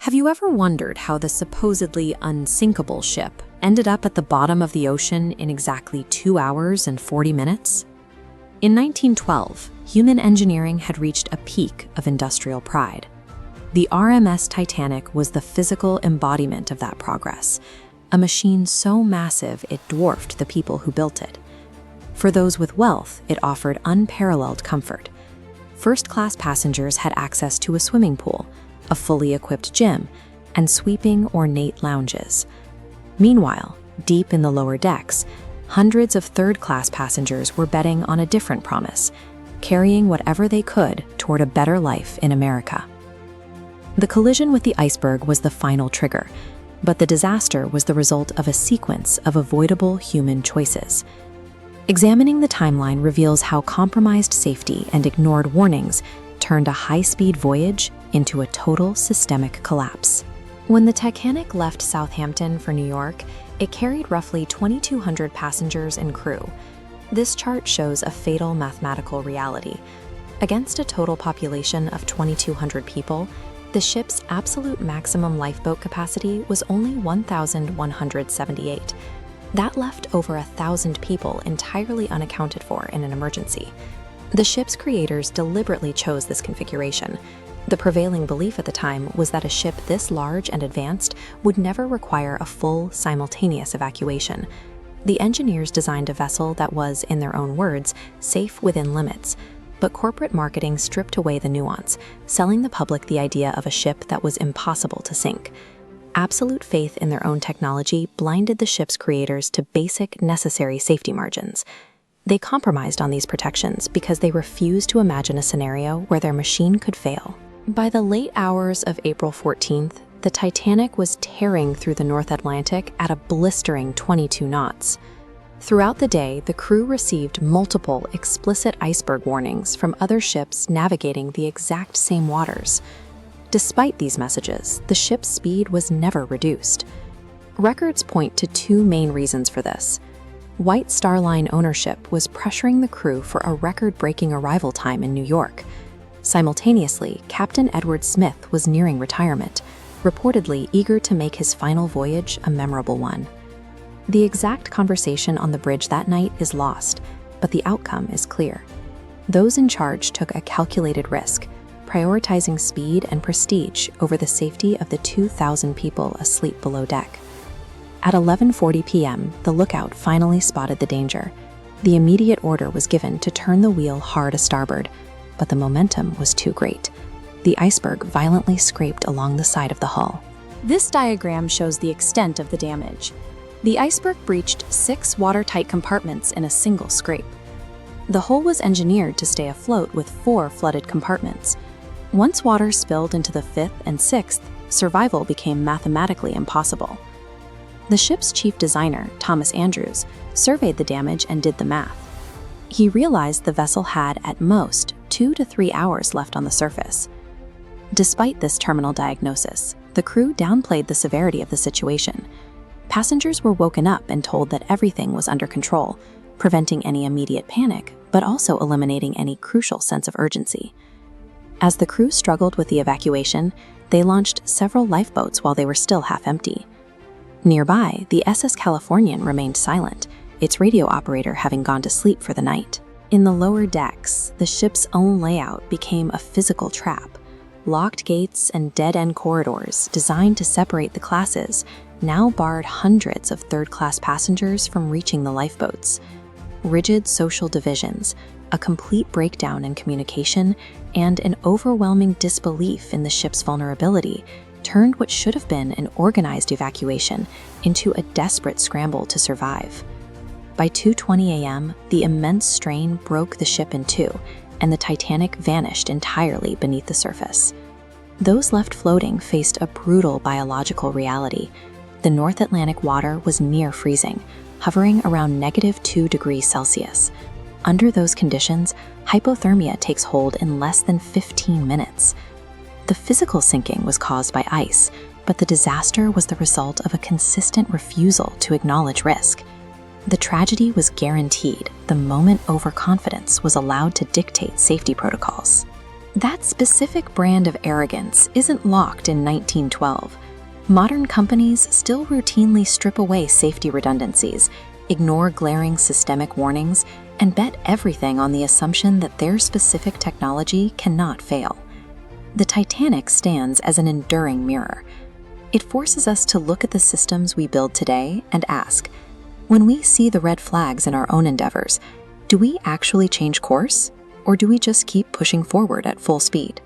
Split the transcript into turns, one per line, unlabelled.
Have you ever wondered how the supposedly unsinkable ship ended up at the bottom of the ocean in exactly 2 hours and 40 minutes? In 1912, human engineering had reached a peak of industrial pride. The RMS Titanic was the physical embodiment of that progress, a machine so massive it dwarfed the people who built it. For those with wealth, it offered unparalleled comfort. First-class passengers had access to a swimming pool, a fully equipped gym, and sweeping ornate lounges. Meanwhile, deep in the lower decks, hundreds of third-class passengers were betting on a different promise, carrying whatever they could toward a better life in America. The collision with the iceberg was the final trigger, but the disaster was the result of a sequence of avoidable human choices. Examining the timeline reveals how compromised safety and ignored warnings turned a high-speed voyage into a total systemic collapse. When the Titanic left Southampton for New York, it carried roughly 2,200 passengers and crew. This chart shows a fatal mathematical reality. Against a total population of 2,200 people, the ship's absolute maximum lifeboat capacity was only 1,178. That left over 1,000 people entirely unaccounted for in an emergency. The ship's creators deliberately chose this configuration. The prevailing belief at the time was that a ship this large and advanced would never require a full, simultaneous evacuation. The engineers designed a vessel that was, in their own words, safe within limits, but corporate marketing stripped away the nuance, selling the public the idea of a ship that was impossible to sink. Absolute faith in their own technology blinded the ship's creators to basic, necessary safety margins. They compromised on these protections because they refused to imagine a scenario where their machine could fail. By the late hours of April 14th, the Titanic was tearing through the North Atlantic at a blistering 22 knots. Throughout the day, the crew received multiple explicit iceberg warnings from other ships navigating the exact same waters. Despite these messages, the ship's speed was never reduced. Records point to two main reasons for this. White Star Line ownership was pressuring the crew for a record-breaking arrival time in New York. Simultaneously, Captain Edward Smith was nearing retirement, reportedly eager to make his final voyage a memorable one. The exact conversation on the bridge that night is lost, but the outcome is clear. Those in charge took a calculated risk, prioritizing speed and prestige over the safety of the 2,000 people asleep below deck. At 11:40 p.m., the lookout finally spotted the danger. The immediate order was given to turn the wheel hard a starboard, but the momentum was too great. The iceberg violently scraped along the side of the hull.
This diagram shows the extent of the damage. The iceberg breached 6 watertight compartments in a single scrape. The hull was engineered to stay afloat with 4 flooded compartments. Once water spilled into the 5th and 6th, survival became mathematically impossible. The ship's chief designer, Thomas Andrews, surveyed the damage and did the math. He realized the vessel had, at most, 2 to 3 hours left on the surface. Despite this terminal diagnosis, the crew downplayed the severity of the situation. Passengers were woken up and told that everything was under control, preventing any immediate panic, but also eliminating any crucial sense of urgency. As the crew struggled with the evacuation, they launched several lifeboats while they were still half empty. Nearby, the SS Californian remained silent, its radio operator having gone to sleep for the night. In the lower decks, the ship's own layout became a physical trap. Locked gates and dead-end corridors designed to separate the classes now barred hundreds of third-class passengers from reaching the lifeboats. Rigid social divisions, a complete breakdown in communication, and an overwhelming disbelief in the ship's vulnerability turned what should have been an organized evacuation into a desperate scramble to survive. By 2:20 a.m., the immense strain broke the ship in two, and the Titanic vanished entirely beneath the surface. Those left floating faced a brutal biological reality. The North Atlantic water was near freezing, hovering around -2 degrees Celsius. Under those conditions, hypothermia takes hold in less than 15 minutes. The physical sinking was caused by ice, but the disaster was the result of a consistent refusal to acknowledge risk. The tragedy was guaranteed the moment overconfidence was allowed to dictate safety protocols. That specific brand of arrogance isn't locked in 1912. Modern companies still routinely strip away safety redundancies, ignore glaring systemic warnings, and bet everything on the assumption that their specific technology cannot fail. The Titanic stands as an enduring mirror. It forces us to look at the systems we build today and ask, when we see the red flags in our own endeavors, do we actually change course, or do we just keep pushing forward at full speed?